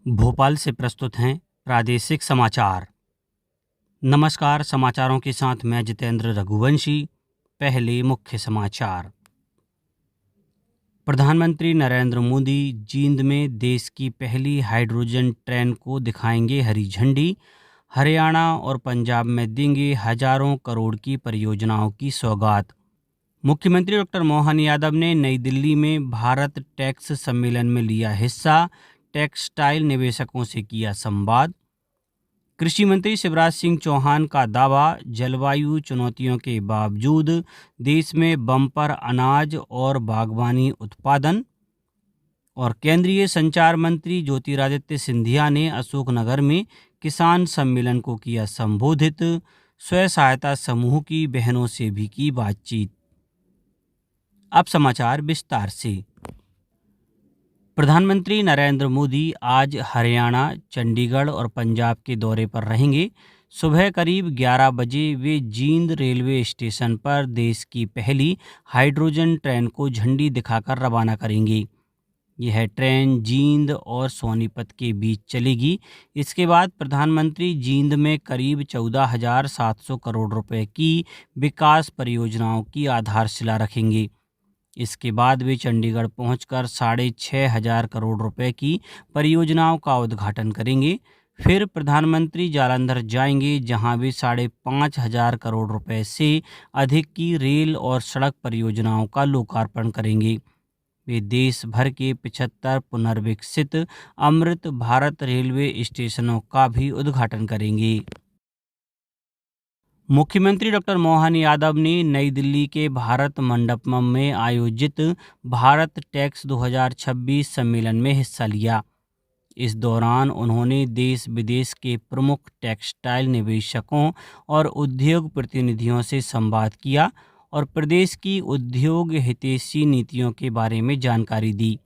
भोपाल से प्रस्तुत हैं प्रादेशिक समाचार। नमस्कार, समाचारों के साथ मैं जितेंद्र रघुवंशी। पहले मुख्य समाचार। प्रधानमंत्री नरेंद्र मोदी जींद में देश की पहली हाइड्रोजन ट्रेन को दिखाएंगे हरी झंडी। हरियाणा और पंजाब में देंगे हजारों करोड़ की परियोजनाओं की सौगात। मुख्यमंत्री डॉक्टर मोहन यादव ने नई दिल्ली में भारत टैक्स सम्मेलन में लिया हिस्सा। टेक्सटाइल निवेशकों से किया संवाद। कृषि मंत्री शिवराज सिंह चौहान का दावा, जलवायु चुनौतियों के बावजूद देश में बम्पर अनाज और बागवानी उत्पादन। और केंद्रीय संचार मंत्री ज्योतिरादित्य सिंधिया ने अशोकनगर में किसान सम्मेलन को किया संबोधित। स्वयं सहायता समूह की बहनों से भी की बातचीत। अब समाचार विस्तार से। प्रधानमंत्री नरेंद्र मोदी आज हरियाणा, चंडीगढ़ और पंजाब के दौरे पर रहेंगे। सुबह करीब 11 बजे वे जींद रेलवे स्टेशन पर देश की पहली हाइड्रोजन ट्रेन को झंडी दिखाकर रवाना करेंगे। यह ट्रेन जींद और सोनीपत के बीच चलेगी। इसके बाद प्रधानमंत्री जींद में करीब 14,700 करोड़ रुपए की विकास परियोजनाओं की आधारशिला रखेंगे। इसके बाद वे चंडीगढ़ पहुंचकर 6,500 करोड़ रुपए की परियोजनाओं का उद्घाटन करेंगे। फिर प्रधानमंत्री जालंधर जाएंगे, जहां वे 5,500 करोड़ रुपए से अधिक की रेल और सड़क परियोजनाओं का लोकार्पण करेंगे। वे देश भर के 75 पुनर्विकसित अमृत भारत रेलवे स्टेशनों का भी उद्घाटन करेंगे। मुख्यमंत्री डॉक्टर मोहन यादव ने नई दिल्ली के भारत मंडपम में आयोजित भारत टैक्स 2026 सम्मेलन में हिस्सा लिया। इस दौरान उन्होंने देश विदेश के प्रमुख टेक्सटाइल निवेशकों और उद्योग प्रतिनिधियों से संवाद किया और प्रदेश की उद्योग हितैषी नीतियों के बारे में जानकारी दी।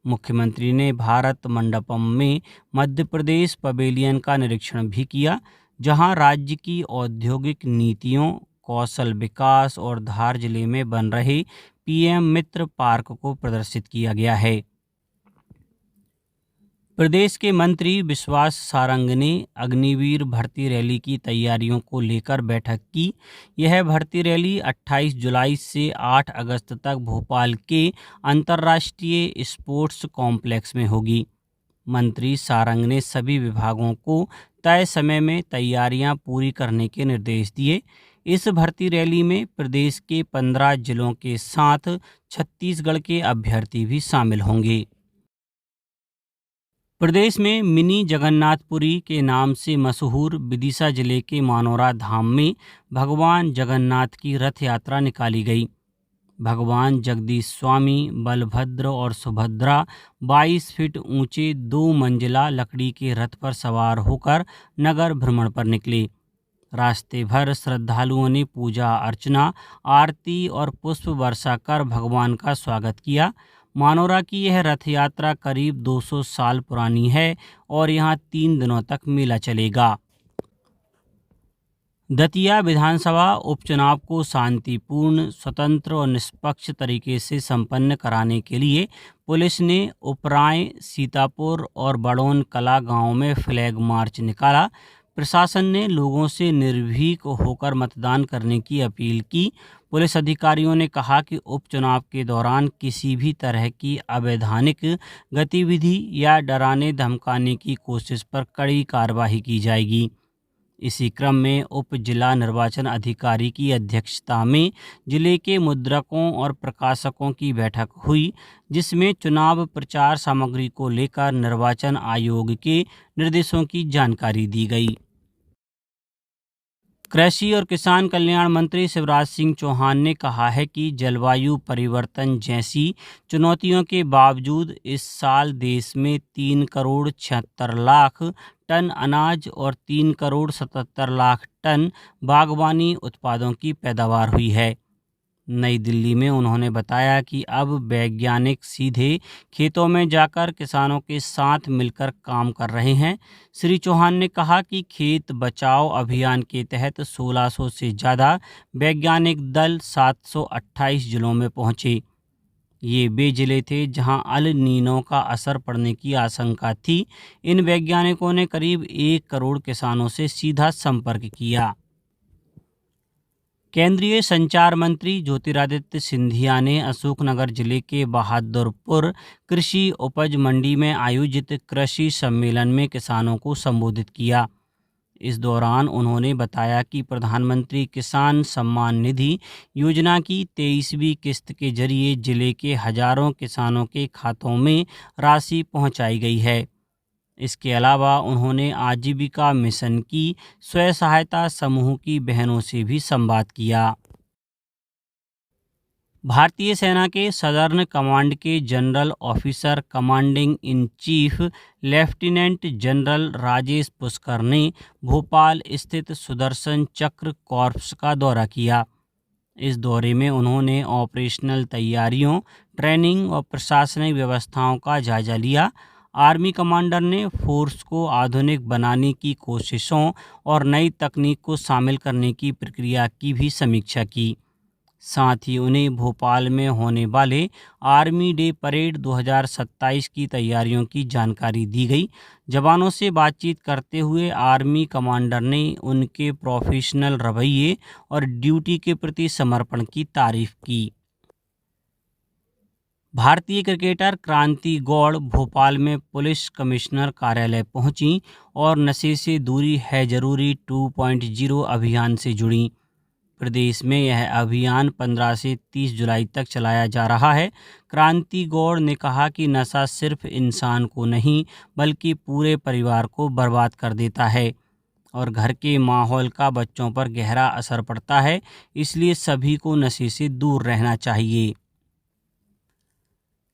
मुख्यमंत्री ने भारत मंडपम में मध्य प्रदेश पवेलियन का निरीक्षण भी किया, जहां राज्य की औद्योगिक नीतियों, कौशल विकास और धार जिले में बन रहे पीएम मित्र पार्क को प्रदर्शित किया गया है। प्रदेश के मंत्री विश्वास सारंग ने अग्निवीर भर्ती रैली की तैयारियों को लेकर बैठक की। यह भर्ती रैली 28 जुलाई से 8 अगस्त तक भोपाल के अंतर्राष्ट्रीय स्पोर्ट्स कॉम्प्लेक्स में होगी। मंत्री सारंग ने सभी विभागों को तय समय में तैयारियां पूरी करने के निर्देश दिए। इस भर्ती रैली में प्रदेश के 15 जिलों के साथ छत्तीसगढ़ के अभ्यर्थी भी शामिल होंगे। प्रदेश में मिनी जगन्नाथपुरी के नाम से मशहूर विदिशा जिले के मानोरा धाम में भगवान जगन्नाथ की रथ यात्रा निकाली गई। भगवान जगदीश स्वामी, बलभद्र और सुभद्रा 22 फीट ऊंचे 2 मंजिला लकड़ी के रथ पर सवार होकर नगर भ्रमण पर निकले। रास्ते भर श्रद्धालुओं ने पूजा अर्चना, आरती और पुष्प वर्षा कर भगवान का स्वागत किया। मानोरा की यह रथ यात्रा करीब 200 साल पुरानी है और यहाँ 3 दिनों तक मेला चलेगा। दतिया विधानसभा उपचुनाव को शांतिपूर्ण, स्वतंत्र और निष्पक्ष तरीके से संपन्न कराने के लिए पुलिस ने उपराय, सीतापुर और बड़ौन कला गांव में फ्लैग मार्च निकाला। प्रशासन ने लोगों से निर्भीक होकर मतदान करने की अपील की। पुलिस अधिकारियों ने कहा कि उपचुनाव के दौरान किसी भी तरह की अवैधानिक गतिविधि या डराने धमकाने की कोशिश पर कड़ी कार्रवाई की जाएगी। इसी क्रम में उप जिला निर्वाचन अधिकारी की अध्यक्षता में जिले के मुद्रकों और प्रकाशकों की बैठक हुई, जिसमें चुनाव प्रचार सामग्री को लेकर निर्वाचन आयोग के निर्देशों की जानकारी दी गई। कृषि और किसान कल्याण मंत्री शिवराज सिंह चौहान ने कहा है कि जलवायु परिवर्तन जैसी चुनौतियों के बावजूद इस साल देश में 3 करोड़ 76 लाख टन अनाज और 3 करोड़ 77 लाख टन बागवानी उत्पादों की पैदावार हुई है। नई दिल्ली में उन्होंने बताया कि अब वैज्ञानिक सीधे खेतों में जाकर किसानों के साथ मिलकर काम कर रहे हैं। श्री चौहान ने कहा कि खेत बचाओ अभियान के तहत 1600 से ज़्यादा वैज्ञानिक दल 728 जिलों में पहुंचे। ये वे जिले थे जहां अल नीनो का असर पड़ने की आशंका थी। इन वैज्ञानिकों ने करीब 1 करोड़ किसानों से सीधा संपर्क किया। केंद्रीय संचार मंत्री ज्योतिरादित्य सिंधिया ने अशोकनगर जिले के बहादुरपुर कृषि उपज मंडी में आयोजित कृषि सम्मेलन में किसानों को संबोधित किया। इस दौरान उन्होंने बताया कि प्रधानमंत्री किसान सम्मान निधि योजना की 23वीं किस्त के जरिए जिले के हजारों किसानों के खातों में राशि पहुंचाई गई है। इसके अलावा उन्होंने आजीविका मिशन की स्वयं सहायता समूह की बहनों से भी संवाद किया। भारतीय सेना के सदर्न कमांड के general officer commanding in chief lieutenant general Rajesh Pushkar ने भोपाल स्थित सुदर्शन चक्र कॉर्प्स का दौरा किया। इस दौरे में उन्होंने ऑपरेशनल तैयारियों, ट्रेनिंग और प्रशासनिक व्यवस्थाओं का जायजा लिया। आर्मी कमांडर ने फोर्स को आधुनिक बनाने की कोशिशों और नई तकनीक को शामिल करने की प्रक्रिया की भी समीक्षा की। साथ ही उन्हें भोपाल में होने वाले आर्मी डे परेड 2027 की तैयारियों की जानकारी दी गई। जवानों से बातचीत करते हुए आर्मी कमांडर ने उनके प्रोफेशनल रवैये और ड्यूटी के प्रति समर्पण की तारीफ की। भारतीय क्रिकेटर क्रांति गौड़ भोपाल में पुलिस कमिश्नर कार्यालय पहुंची और नशे से दूरी है जरूरी 2.0 अभियान से जुड़ी। प्रदेश में यह अभियान 15 से 30 जुलाई तक चलाया जा रहा है। क्रांति गौड़ ने कहा कि नशा सिर्फ इंसान को नहीं बल्कि पूरे परिवार को बर्बाद कर देता है और घर के माहौल का बच्चों पर गहरा असर पड़ता है, इसलिए सभी को नशे से दूर रहना चाहिए।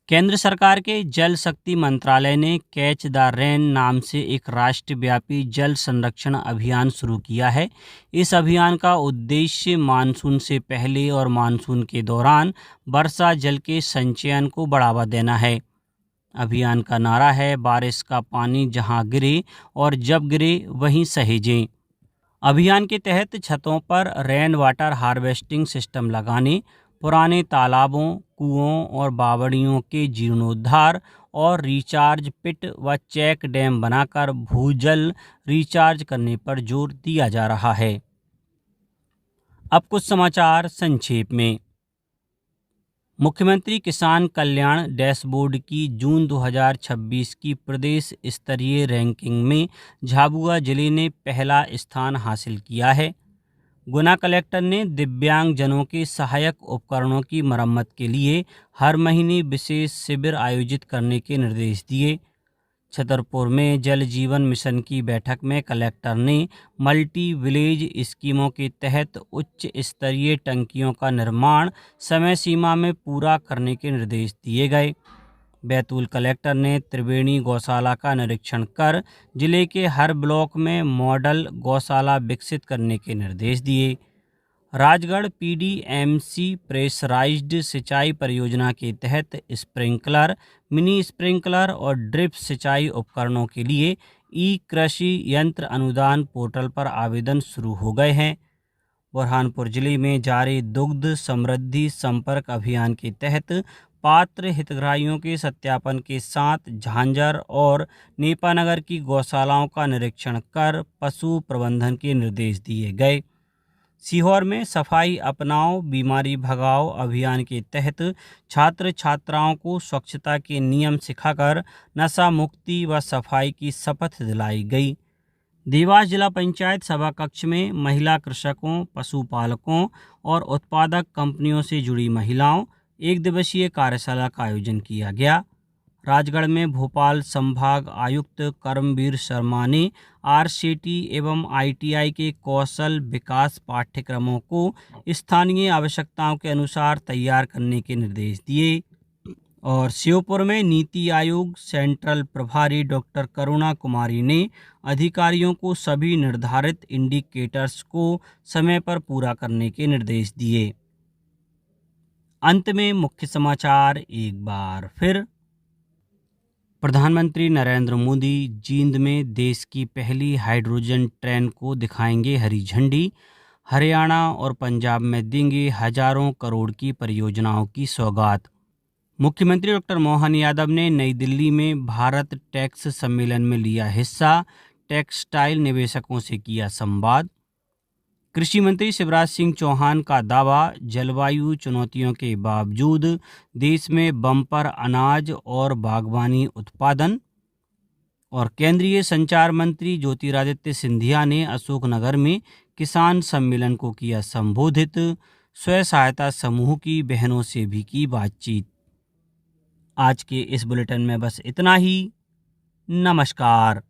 केंद्र सरकार के जल शक्ति मंत्रालय ने कैच द रेन नाम से एक राष्ट्रव्यापी जल संरक्षण अभियान शुरू किया है। इस अभियान का उद्देश्य मानसून से पहले और मानसून के दौरान वर्षा जल के संचयन को बढ़ावा देना है। अभियान का नारा है, बारिश का पानी जहां गिरे और जब गिरे वहीं सहेजें। अभियान के तहत छतों पर रेन वाटर हार्वेस्टिंग सिस्टम लगाने, पुराने तालाबों, कुओं और बावड़ियों के जीर्णोद्धार और रिचार्ज पिट व चेक डैम बनाकर भूजल रिचार्ज करने पर जोर दिया जा रहा है। अब कुछ समाचार संक्षेप में। मुख्यमंत्री किसान कल्याण डैशबोर्ड की जून 2026 की प्रदेश स्तरीय रैंकिंग में झाबुआ जिले ने पहला स्थान हासिल किया है। गुना कलेक्टर ने दिव्यांगजनों के सहायक उपकरणों की मरम्मत के लिए हर महीने विशेष शिविर आयोजित करने के निर्देश दिए। छतरपुर में जल जीवन मिशन की बैठक में कलेक्टर ने मल्टी विलेज स्कीमों के तहत उच्च स्तरीय टंकियों का निर्माण समय सीमा में पूरा करने के निर्देश दिए गए। बैतूल कलेक्टर ने त्रिवेणी गौशाला का निरीक्षण कर जिले के हर ब्लॉक में मॉडल गौशाला विकसित करने के निर्देश दिए। राजगढ़ पीडीएमसी प्रेशराइज्ड सिंचाई परियोजना के तहत स्प्रिंकलर, मिनी स्प्रिंकलर और ड्रिप सिंचाई उपकरणों के लिए ई कृषि यंत्र अनुदान पोर्टल पर आवेदन शुरू हो गए हैं। बुरहानपुर जिले में जारी दुग्ध समृद्धि संपर्क अभियान के तहत पात्र हितग्राहियों के सत्यापन के साथ झांझर और नेपानगर की गौशालाओं का निरीक्षण कर पशु प्रबंधन के निर्देश दिए गए। सीहोर में सफाई अपनाओ बीमारी भगाओ अभियान के तहत छात्र छात्राओं को स्वच्छता के नियम सिखाकर नशा मुक्ति व सफाई की शपथ दिलाई गई। देवास जिला पंचायत सभा कक्ष में महिला कृषकों, पशुपालकों और उत्पादक कंपनियों से जुड़ी महिलाओं एक दिवसीय कार्यशाला का आयोजन किया गया। राजगढ़ में भोपाल संभाग आयुक्त कर्मवीर शर्मा ने आरसीटी एवं आईटीआई के कौशल विकास पाठ्यक्रमों को स्थानीय आवश्यकताओं के अनुसार तैयार करने के निर्देश दिए। और श्योपुर में नीति आयोग सेंट्रल प्रभारी डॉक्टर करुणा कुमारी ने अधिकारियों को सभी निर्धारित इंडिकेटर्स को समय पर पूरा करने के निर्देश दिए। अंत में मुख्य समाचार एक बार फिर। प्रधानमंत्री नरेंद्र मोदी जींद में देश की पहली हाइड्रोजन ट्रेन को दिखाएंगे हरी झंडी। हरियाणा और पंजाब में देंगे हजारों करोड़ की परियोजनाओं की सौगात। मुख्यमंत्री डॉक्टर मोहन यादव ने नई दिल्ली में भारत टैक्स सम्मेलन में लिया हिस्सा, टेक्सटाइल निवेशकों से किया संवाद। कृषि मंत्री शिवराज सिंह चौहान का दावा, जलवायु चुनौतियों के बावजूद देश में बम्पर अनाज और बागवानी उत्पादन। और केंद्रीय संचार मंत्री ज्योतिरादित्य सिंधिया ने अशोकनगर में किसान सम्मेलन को किया संबोधित। स्वयं सहायता समूह की बहनों से भी की बातचीत। आज के इस बुलेटिन में बस इतना ही। नमस्कार।